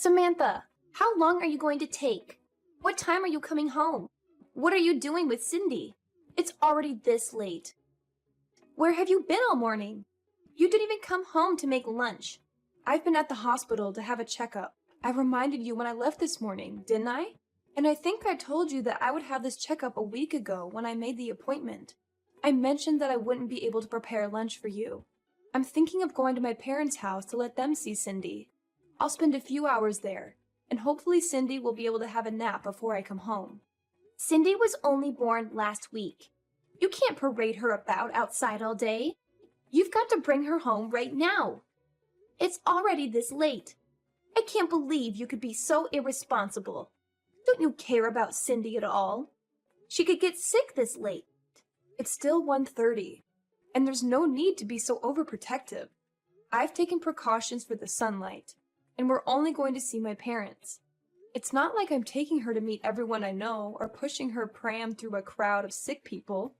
Samantha, how long are you going to take? What time are you coming home? What are you doing with Cindy? It's already this late. Where have you been all morning? You didn't even come home to make lunch. I've been at the hospital to have a checkup. I reminded you when I left this morning, didn't I? And I think I told you that I would have this checkup a week ago when I made the appointment. I mentioned that I wouldn't be able to prepare lunch for you. I'm thinking of going to my parents' house to let them see Cindy. I'll spend a few hours there, and hopefully Cindy will be able to have a nap before I come home. Cindy was only born last week. You can't parade her about outside all day. You've got to bring her home right now. It's already this late. I can't believe you could be so irresponsible. Don't you care about Cindy at all? She could get sick this late. It's still 1:30, and there's no need to be so overprotective. I've taken precautions for the sunlight, and we're only going to see my parents. It's not like I'm taking her to meet everyone I know or pushing her pram through a crowd of sick people.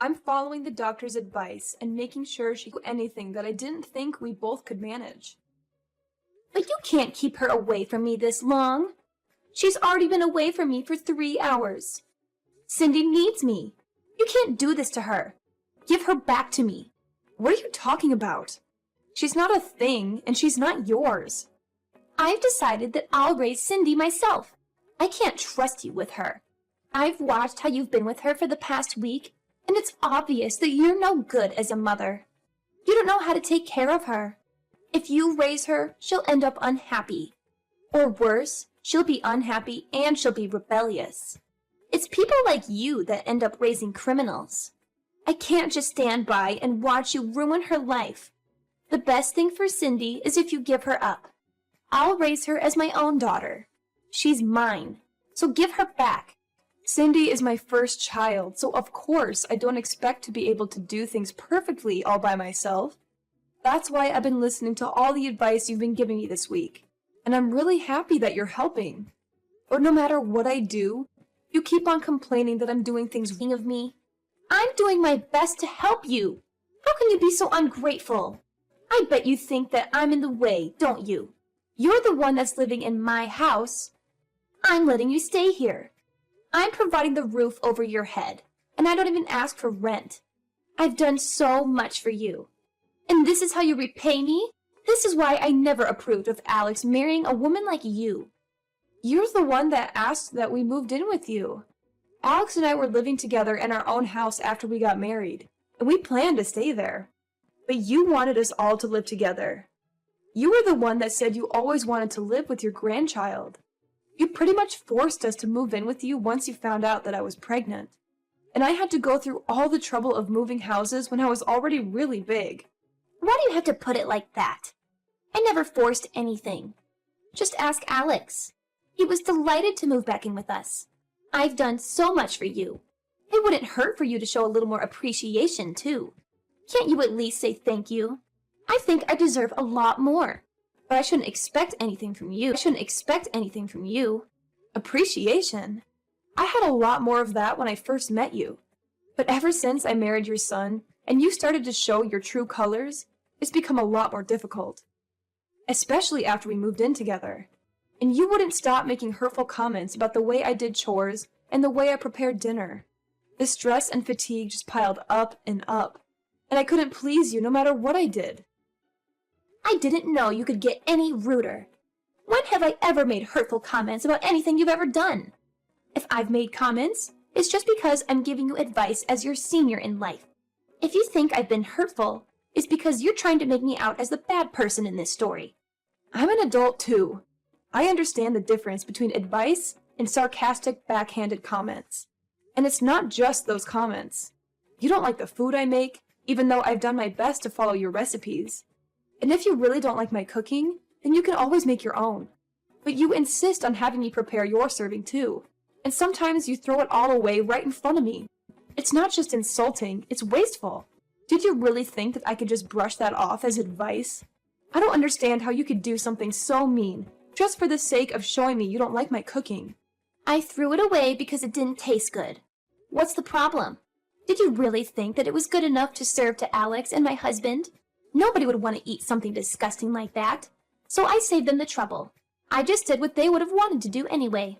I'm following the doctor's advice and making sure she can do anything that I didn't think we both could manage. But you can't keep her away from me this long. She's already been away from me for 3 hours. Cindy needs me. You can't do this to her. Give her back to me. What are you talking about? She's not a thing, and she's not yours. I've decided that I'll raise Cindy myself. I can't trust you with her. I've watched how you've been with her for the past week, and it's obvious that you're no good as a mother. You don't know how to take care of her. If you raise her, she'll end up unhappy. Or worse, she'll be unhappy and she'll be rebellious. It's people like you that end up raising criminals. I can't just stand by and watch you ruin her life. The best thing for Cindy is if you give her up. I'll raise her as my own daughter. She's mine, so give her back. Cindy is my first child, so of course I don't expect to be able to do things perfectly all by myself. That's why I've been listening to all the advice you've been giving me this week, and I'm really happy that you're helping. But no matter what I do, you keep on complaining that I'm doing things wrong of me. I'm doing my best to help you. How can you be so ungrateful? I bet you think that I'm in the way, don't you? You're the one that's living in my house. I'm letting you stay here. I'm providing the roof over your head, and I don't even ask for rent. I've done so much for you. And this is how you repay me? This is why I never approved of Alex marrying a woman like you. You're the one that asked that we moved in with you. Alex and I were living together in our own house after we got married, and we planned to stay there. But you wanted us all to live together. You were the one that said you always wanted to live with your grandchild. You pretty much forced us to move in with you once you found out that I was pregnant. And I had to go through all the trouble of moving houses when I was already really big. Why do you have to put it like that? I never forced anything. Just ask Alex. He was delighted to move back in with us. I've done so much for you. It wouldn't hurt for you to show a little more appreciation, too. Can't you at least say thank you? I think I deserve a lot more. But I shouldn't expect anything from you. Appreciation? I had a lot more of that when I first met you. But ever since I married your son, and you started to show your true colors, it's become a lot more difficult. Especially after we moved in together. And you wouldn't stop making hurtful comments about the way I did chores and the way I prepared dinner. The stress and fatigue just piled up, and I couldn't please you no matter what I did. I didn't know you could get any ruder. When have I ever made hurtful comments about anything you've ever done? If I've made comments, it's just because I'm giving you advice as your senior in life. If you think I've been hurtful, it's because you're trying to make me out as the bad person in this story. I'm an adult too. I understand the difference between advice and sarcastic, backhanded comments. And it's not just those comments. You don't like the food I make, even though I've done my best to follow your recipes. And if you really don't like my cooking, then you can always make your own. But you insist on having me prepare your serving too. And sometimes you throw it all away right in front of me. It's not just insulting, it's wasteful. Did you really think that I could just brush that off as advice? I don't understand how you could do something so mean, just for the sake of showing me you don't like my cooking. I threw it away because it didn't taste good. What's the problem? Did you really think that it was good enough to serve to Alex and my husband? Nobody would want to eat something disgusting like that. So I saved them the trouble. I just did what they would have wanted to do anyway.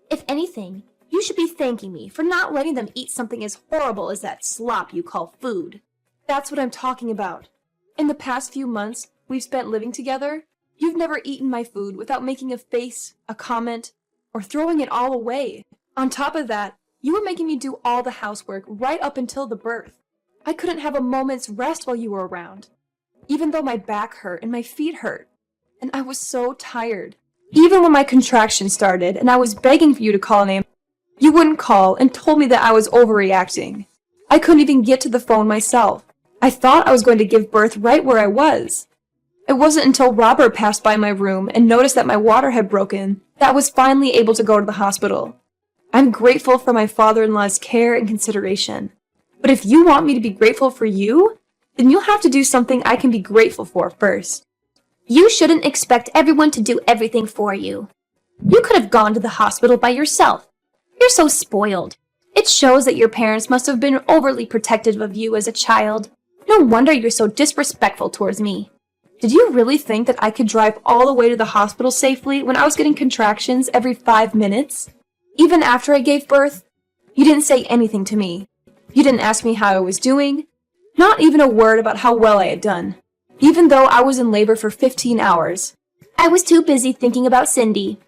If anything, you should be thanking me for not letting them eat something as horrible as that slop you call food. That's what I'm talking about. In the past few months we've spent living together, you've never eaten my food without making a face, a comment, or throwing it all away. On top of that, you were making me do all the housework right up until the birth. I couldn't have a moment's rest while you were around, even though my back hurt and my feet hurt, and I was so tired. Even when my contractions started and I was begging for you to call an ambulance, you wouldn't call and told me that I was overreacting. I couldn't even get to the phone myself. I thought I was going to give birth right where I was. It wasn't until Robert passed by my room and noticed that my water had broken that I was finally able to go to the hospital. I'm grateful for my father-in-law's care and consideration. But if you want me to be grateful for you, then you'll have to do something I can be grateful for first. You shouldn't expect everyone to do everything for you. You could have gone to the hospital by yourself. You're so spoiled. It shows that your parents must have been overly protective of you as a child. No wonder you're so disrespectful towards me. Did you really think that I could drive all the way to the hospital safely when I was getting contractions every 5 minutes? Even after I gave birth? You didn't say anything to me. You didn't ask me how I was doing. Not even a word about how well I had done. Even though I was in labor for 15 hours. I was too busy thinking about Cindy.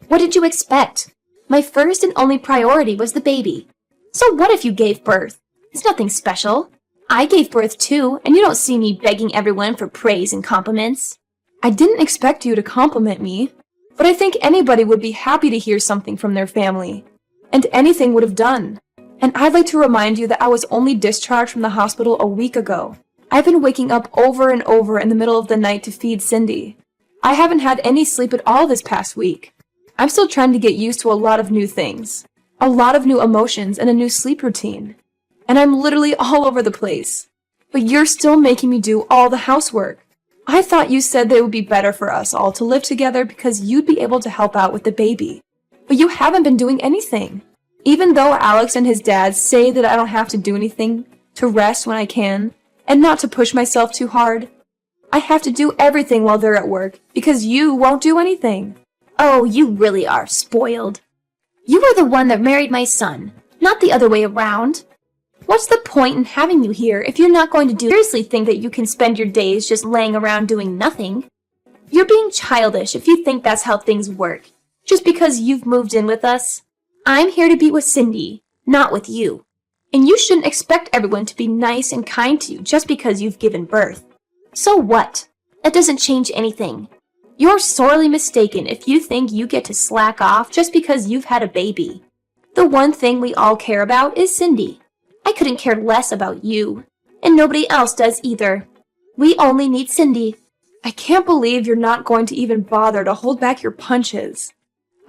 What did you expect? My first and only priority was the baby. So what if you gave birth? It's nothing special. I gave birth too, and you don't see me begging everyone for praise and compliments. I didn't expect you to compliment me, but I think anybody would be happy to hear something from their family. And anything would have done. And I'd like to remind you that I was only discharged from the hospital a week ago. I've been waking up over and over in the middle of the night to feed Cindy. I haven't had any sleep at all this past week. I'm still trying to get used to a lot of new things, a lot of new emotions and a new sleep routine. And I'm literally all over the place. But you're still making me do all the housework. I thought you said that it would be better for us all to live together because you'd be able to help out with the baby. But you haven't been doing anything. Even though Alex and his dad say that I don't have to do anything, to rest when I can, and not to push myself too hard, I have to do everything while they're at work because you won't do anything. Oh, you really are spoiled. You are the one that married my son, not the other way around. What's the point in having you here if you're not going to seriously think that you can spend your days just laying around doing nothing? You're being childish if you think that's how things work, just because you've moved in with us. I'm here to be with Cindy, not with you. And you shouldn't expect everyone to be nice and kind to you just because you've given birth. So what? That doesn't change anything. You're sorely mistaken if you think you get to slack off just because you've had a baby. The one thing we all care about is Cindy. I couldn't care less about you, and nobody else does either. We only need Cindy. I can't believe you're not going to even bother to hold back your punches.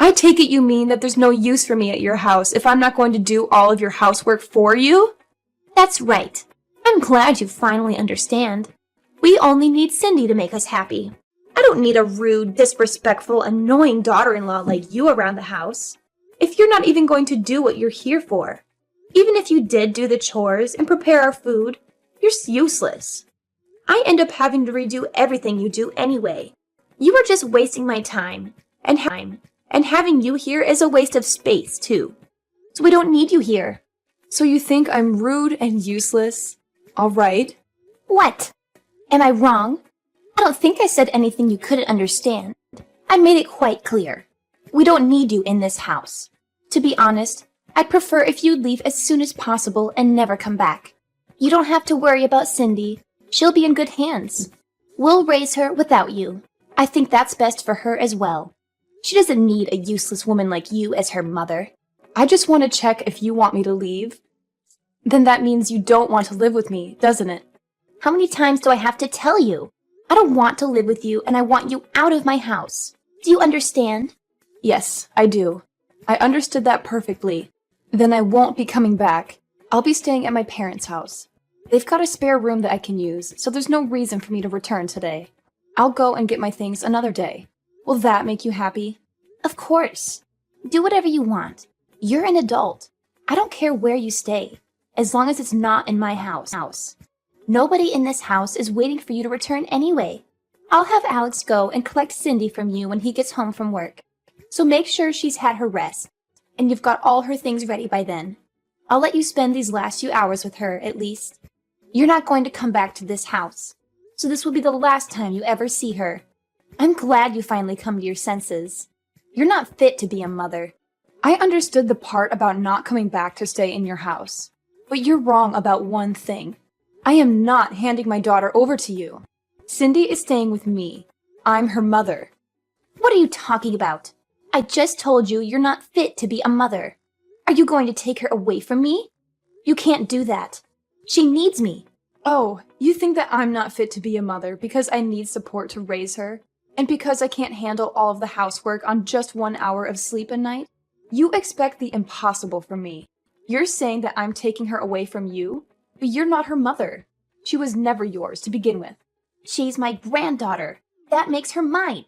I take it you mean that there's no use for me at your house if I'm not going to do all of your housework for you? That's right. I'm glad you finally understand. We only need Cindy to make us happy. I don't need a rude, disrespectful, annoying daughter-in-law like you around the house. If you're not even going to do what you're here for. Even if you did do the chores and prepare our food, you're useless. I end up having to redo everything you do anyway. You are just wasting my time, and having you here is a waste of space, too. So we don't need you here. So you think I'm rude and useless? All right. What? Am I wrong? I don't think I said anything you couldn't understand. I made it quite clear. We don't need you in this house. To be honest, I'd prefer if you'd leave as soon as possible and never come back. You don't have to worry about Cindy. She'll be in good hands. We'll raise her without you. I think that's best for her as well. She doesn't need a useless woman like you as her mother. I just want to check if you want me to leave. Then that means you don't want to live with me, doesn't it? How many times do I have to tell you? I don't want to live with you and I want you out of my house. Do you understand? Yes, I do. I understood that perfectly. Then I won't be coming back. I'll be staying at my parents' house. They've got a spare room that I can use, so there's no reason for me to return today. I'll go and get my things another day. Will that make you happy? Of course. Do whatever you want. You're an adult. I don't care where you stay, as long as it's not in my house. Nobody in this house is waiting for you to return anyway. I'll have Alex go and collect Cindy from you when he gets home from work. So make sure she's had her rest, and you've got all her things ready by then. I'll let you spend these last few hours with her, at least. You're not going to come back to this house, so this will be the last time you ever see her. I'm glad you finally come to your senses. You're not fit to be a mother. I understood the part about not coming back to stay in your house. But you're wrong about one thing. I am not handing my daughter over to you. Cindy is staying with me. I'm her mother. What are you talking about? I just told you you're not fit to be a mother. Are you going to take her away from me? You can't do that. She needs me. Oh, you think that I'm not fit to be a mother because I need support to raise her? And because I can't handle all of the housework on just 1 hour of sleep a night? You expect the impossible from me. You're saying that I'm taking her away from you, but you're not her mother. She was never yours to begin with. She's my granddaughter. That makes her mine.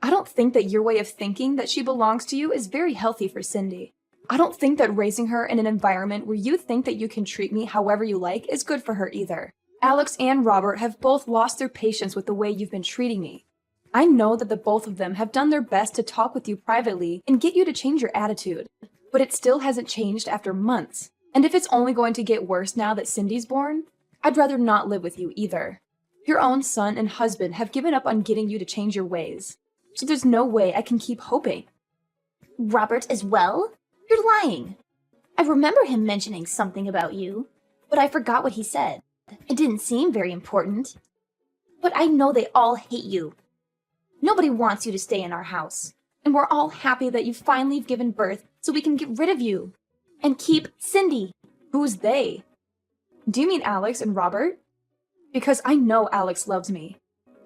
I don't think that your way of thinking that she belongs to you is very healthy for Cindy. I don't think that raising her in an environment where you think that you can treat me however you like is good for her either. Alex and Robert have both lost their patience with the way you've been treating me. I know that the both of them have done their best to talk with you privately and get you to change your attitude, but it still hasn't changed after months. And if it's only going to get worse now that Cindy's born, I'd rather not live with you either. Your own son and husband have given up on getting you to change your ways, so there's no way I can keep hoping. Robert as well? You're lying. I remember him mentioning something about you, but I forgot what he said. It didn't seem very important. But I know they all hate you. Nobody wants you to stay in our house, and we're all happy that you finally have given birth so we can get rid of you and keep Cindy. Who's they? Do you mean Alex and Robert? Because I know Alex loves me,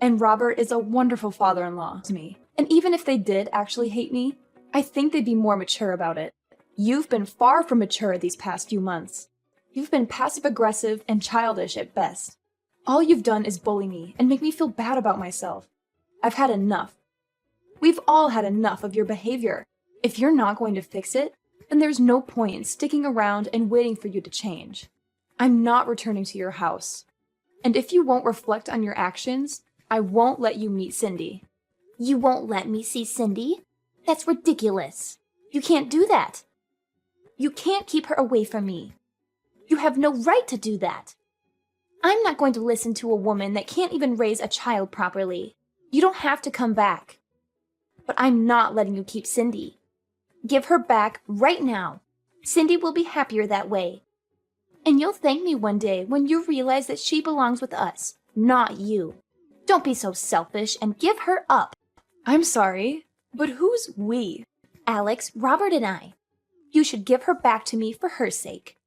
and Robert is a wonderful father-in-law to me. And even if they did actually hate me, I think they'd be more mature about it. You've been far from mature these past few months. You've been passive-aggressive and childish at best. All you've done is bully me and make me feel bad about myself. I've had enough. We've all had enough of your behavior. If you're not going to fix it, then there's no point in sticking around and waiting for you to change. I'm not returning to your house. And if you won't reflect on your actions, I won't let you meet Cindy. You won't let me see Cindy? That's ridiculous. You can't do that. You can't keep her away from me. You have no right to do that. I'm not going to listen to a woman that can't even raise a child properly. You don't have to come back. But I'm not letting you keep Cindy. Give her back right now. Cindy will be happier that way. And you'll thank me one day when you realize that she belongs with us, not you. Don't be so selfish and give her up. I'm sorry, but who's we? Alex, Robert, and I. You should give her back to me for her sake.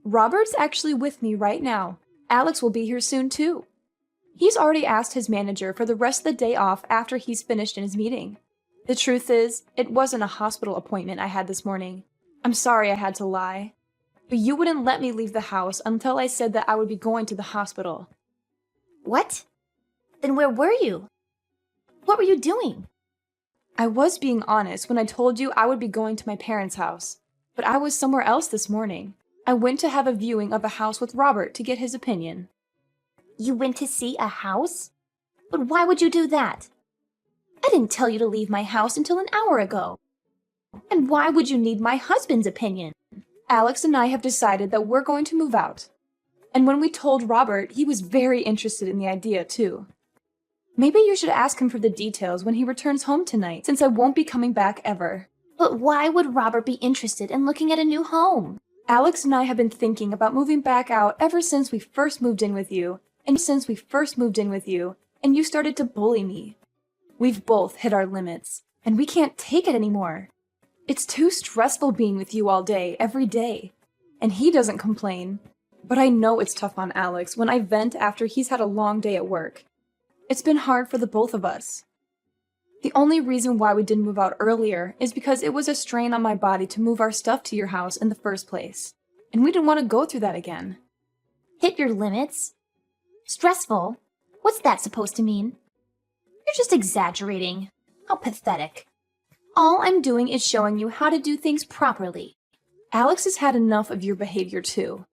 Robert's actually with me right now. Alex will be here soon too. He's already asked his manager for the rest of the day off after he's finished in his meeting. The truth is, it wasn't a hospital appointment I had this morning. I'm sorry I had to lie. But you wouldn't let me leave the house until I said that I would be going to the hospital. What? Then where were you? What were you doing? I was being honest when I told you I would be going to my parents' house, but I was somewhere else this morning. I went to have a viewing of a house with Robert to get his opinion. You went to see a house? But why would you do that? I didn't tell you to leave my house until an hour ago. And why would you need my husband's opinion? Alex and I have decided that we're going to move out. And when we told Robert, he was very interested in the idea too. Maybe you should ask him for the details when he returns home tonight, since I won't be coming back ever. But why would Robert be interested in looking at a new home? Alex and I have been thinking about moving back out ever since we first moved in with you, and you started to bully me. We've both hit our limits, and we can't take it anymore. It's too stressful being with you all day, every day. And he doesn't complain. But I know it's tough on Alex when I vent after he's had a long day at work. It's been hard for the both of us. The only reason why we didn't move out earlier is because it was a strain on my body to move our stuff to your house in the first place. And we didn't want to go through that again. Hit your limits? Stressful? What's that supposed to mean? You're just exaggerating. How pathetic. All I'm doing is showing you how to do things properly. Alex has had enough of your behavior too.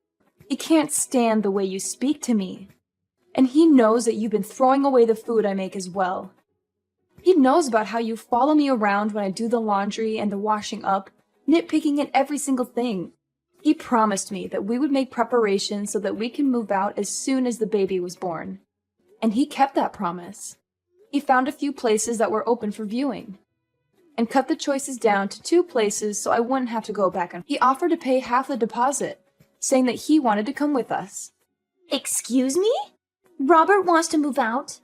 He can't stand the way you speak to me. And he knows that you've been throwing away the food I make as well. He knows about how you follow me around when I do the laundry and the washing up, nitpicking at every single thing. He promised me that we would make preparations so that we can move out as soon as the baby was born. And he kept that promise. He found a few places that were open for viewing, and cut the choices down to 2 places so I wouldn't have to go back on. He offered to pay half the deposit, saying that he wanted to come with us. Excuse me? Robert wants to move out?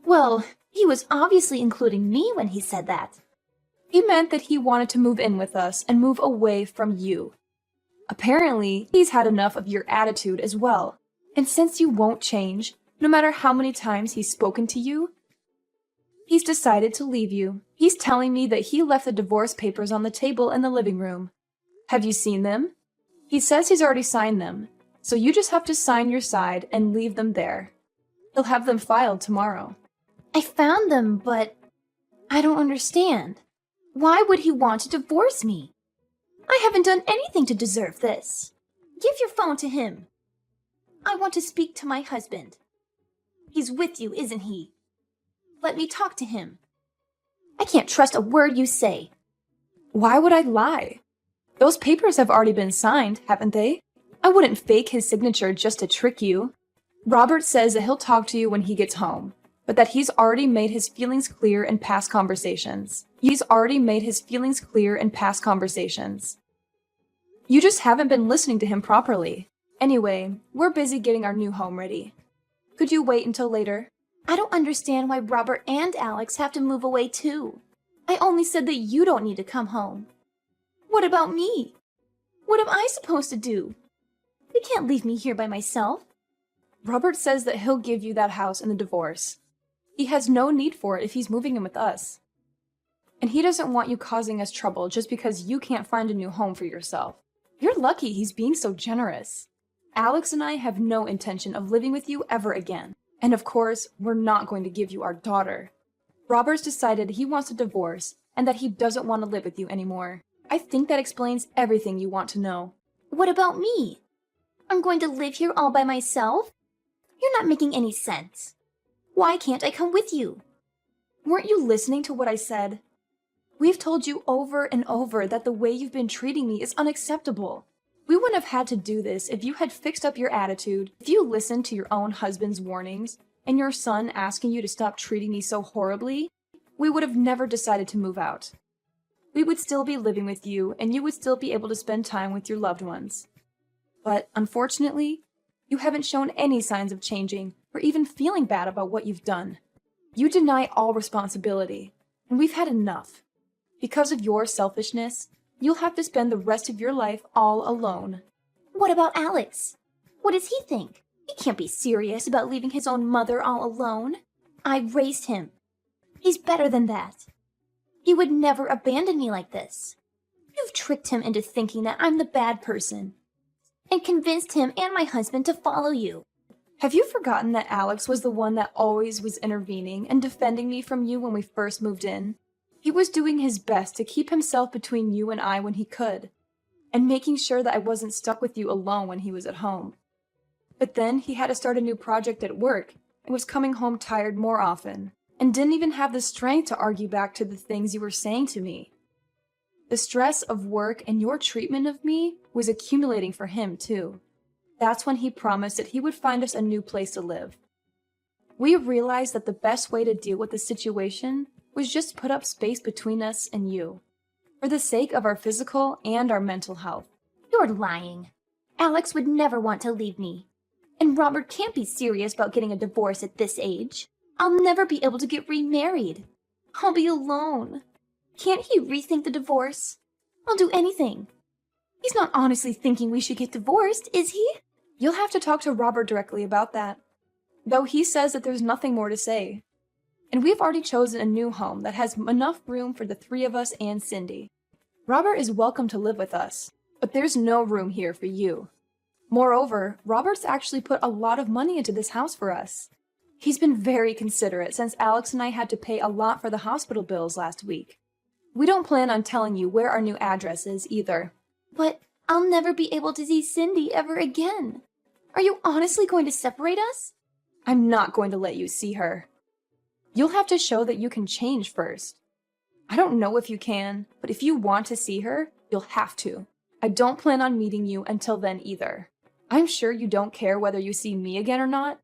Well, he was obviously including me when he said that. He meant that he wanted to move in with us and move away from you. Apparently, he's had enough of your attitude as well. And since you won't change, no matter how many times he's spoken to you, he's decided to leave you. He's telling me that he left the divorce papers on the table in the living room. Have you seen them? He says he's already signed them, so you just have to sign your side and leave them there. He'll have them filed tomorrow. I found them, but I don't understand. Why would he want to divorce me? I haven't done anything to deserve this. Give your phone to him. I want to speak to my husband. He's with you, isn't he? Let me talk to him. I can't trust a word you say. Why would I lie? Those papers have already been signed, haven't they? I wouldn't fake his signature just to trick you. Robert says that he'll talk to you when he gets home, but that he's already made his feelings clear in past conversations. You just haven't been listening to him properly. Anyway, we're busy getting our new home ready. Could you wait until later? I don't understand why Robert and Alex have to move away too. I only said that you don't need to come home. What about me? What am I supposed to do? You can't leave me here by myself. Robert says that he'll give you that house in the divorce. He has no need for it if he's moving in with us. And he doesn't want you causing us trouble just because you can't find a new home for yourself. You're lucky he's being so generous. Alex and I have no intention of living with you ever again. And of course, we're not going to give you our daughter. Robert's decided he wants a divorce and that he doesn't want to live with you anymore. I think that explains everything you want to know. What about me? I'm going to live here all by myself? You're not making any sense. Why can't I come with you? Weren't you listening to what I said? We've told you over and over that the way you've been treating me is unacceptable. We wouldn't have had to do this if you had fixed up your attitude, if you listened to your own husband's warnings, and your son asking you to stop treating me so horribly. We would have never decided to move out. We would still be living with you, and you would still be able to spend time with your loved ones. But unfortunately, you haven't shown any signs of changing or even feeling bad about what you've done. You deny all responsibility, and we've had enough. Because of your selfishness, you'll have to spend the rest of your life all alone. What about Alex? What does he think? He can't be serious about leaving his own mother all alone. I raised him. He's better than that. He would never abandon me like this. You've tricked him into thinking that I'm the bad person, and convinced him and my husband to follow you. Have you forgotten that Alex was the one that always was intervening and defending me from you when we first moved in? He was doing his best to keep himself between you and I when he could, and making sure that I wasn't stuck with you alone when he was at home. But then he had to start a new project at work and was coming home tired more often, and didn't even have the strength to argue back to the things you were saying to me. The stress of work and your treatment of me was accumulating for him too. That's when he promised that he would find us a new place to live. We realized that the best way to deal with the situation was just put up space between us and you, for the sake of our physical and our mental health. You're lying. Alex would never want to leave me. And Robert can't be serious about getting a divorce at this age. I'll never be able to get remarried. I'll be alone. Can't he rethink the divorce? I'll do anything. He's not honestly thinking we should get divorced, is he? You'll have to talk to Robert directly about that, though he says that there's nothing more to say. And we've already chosen a new home that has enough room for the 3 of us and Cindy. Robert is welcome to live with us, but there's no room here for you. Moreover, Robert's actually put a lot of money into this house for us. He's been very considerate since Alex and I had to pay a lot for the hospital bills last week. We don't plan on telling you where our new address is either. But I'll never be able to see Cindy ever again. Are you honestly going to separate us? I'm not going to let you see her. You'll have to show that you can change first. I don't know if you can, but if you want to see her, you'll have to. I don't plan on meeting you until then either. I'm sure you don't care whether you see me again or not,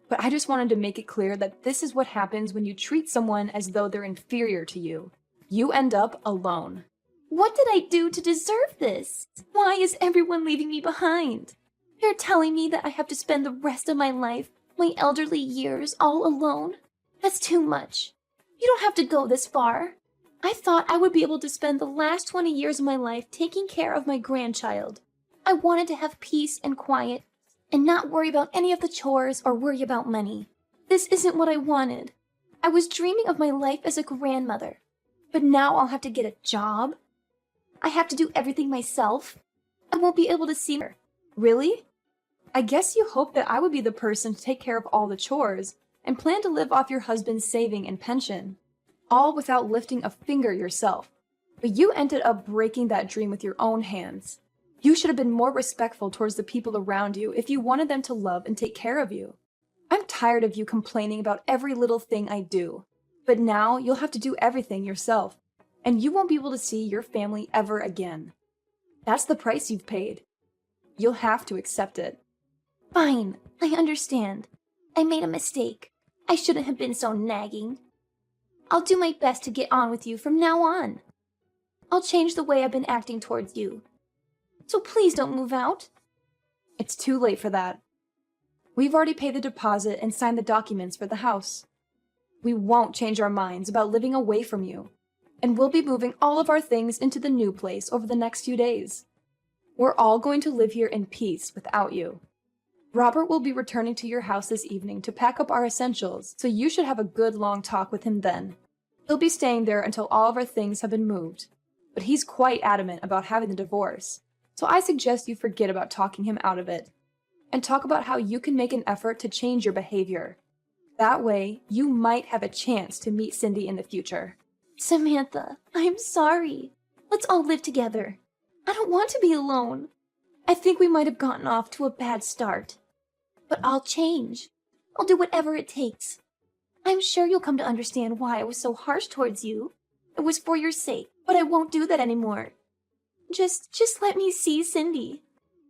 but I just wanted to make it clear that this is what happens when you treat someone as though they're inferior to you. You end up alone. What did I do to deserve this? Why is everyone leaving me behind? You're telling me that I have to spend the rest of my life, my elderly years, all alone? That's too much. You don't have to go this far. I thought I would be able to spend the last 20 years of my life taking care of my grandchild. I wanted to have peace and quiet, and not worry about any of the chores or worry about money. This isn't what I wanted. I was dreaming of my life as a grandmother, but now I'll have to get a job. I have to do everything myself. I won't be able to see her. Really? I guess you hoped that I would be the person to take care of all the chores and plan to live off your husband's saving and pension, all without lifting a finger yourself. But you ended up breaking that dream with your own hands. You should have been more respectful towards the people around you if you wanted them to love and take care of you. I'm tired of you complaining about every little thing I do, but now you'll have to do everything yourself, and you won't be able to see your family ever again. That's the price you've paid. You'll have to accept it. Fine, I understand. I made a mistake. I shouldn't have been so nagging. I'll do my best to get on with you from now on. I'll change the way I've been acting towards you. So please don't move out. It's too late for that. We've already paid the deposit and signed the documents for the house. We won't change our minds about living away from you, and we'll be moving all of our things into the new place over the next few days. We're all going to live here in peace without you. Robert will be returning to your house this evening to pack up our essentials, so you should have a good long talk with him then. He'll be staying there until all of our things have been moved, but he's quite adamant about having the divorce, so I suggest you forget about talking him out of it, and talk about how you can make an effort to change your behavior. That way, you might have a chance to meet Cindy in the future. Samantha, I'm sorry. Let's all live together. I don't want to be alone. I think we might have gotten off to a bad start. But I'll change. I'll do whatever it takes. I'm sure you'll come to understand why I was so harsh towards you. It was for your sake, but I won't do that anymore. Just let me see Cindy.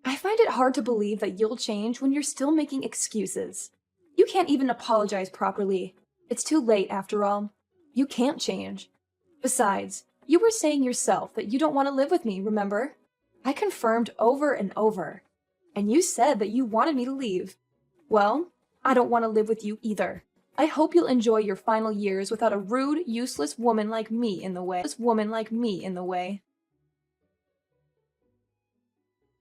I find it hard to believe that you'll change when you're still making excuses. You can't even apologize properly. It's too late, after all. You can't change. Besides, you were saying yourself that you don't want to live with me, remember? I confirmed over and over. And you said that you wanted me to leave. Well, I don't want to live with you either. I hope you'll enjoy your final years without a rude, useless woman like me in the way.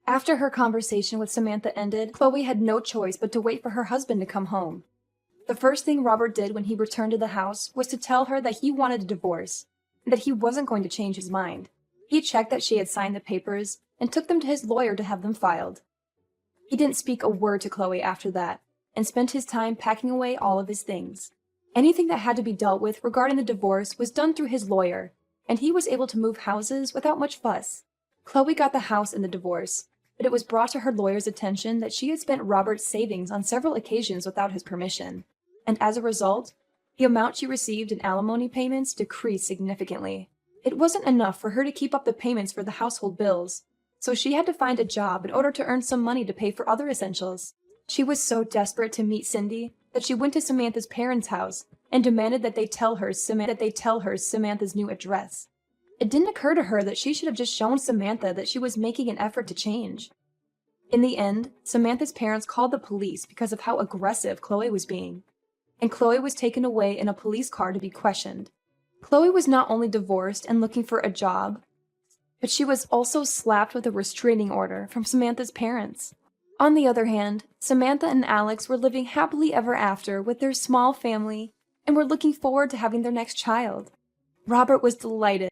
After her conversation with Samantha ended, Chloe had no choice but to wait for her husband to come home. The first thing Robert did when he returned to the house was to tell her that he wanted a divorce, and that he wasn't going to change his mind. He checked that she had signed the papers and took them to his lawyer to have them filed. He didn't speak a word to Chloe after that, and spent his time packing away all of his things. Anything that had to be dealt with regarding the divorce was done through his lawyer, and he was able to move houses without much fuss. Chloe got the house and the divorce, but it was brought to her lawyer's attention that she had spent Robert's savings on several occasions without his permission, and as a result, the amount she received in alimony payments decreased significantly. It wasn't enough for her to keep up the payments for the household bills, so she had to find a job in order to earn some money to pay for other essentials. She was so desperate to meet Cindy that she went to Samantha's parents' house and demanded that they tell her Samantha's new address. It didn't occur to her that she should have just shown Samantha that she was making an effort to change. In the end, Samantha's parents called the police because of how aggressive Chloe was being, and Chloe was taken away in a police car to be questioned. Chloe was not only divorced and looking for a job, but she was also slapped with a restraining order from Samantha's parents. On the other hand, Samantha and Alex were living happily ever after with their small family and were looking forward to having their next child. Robert was delighted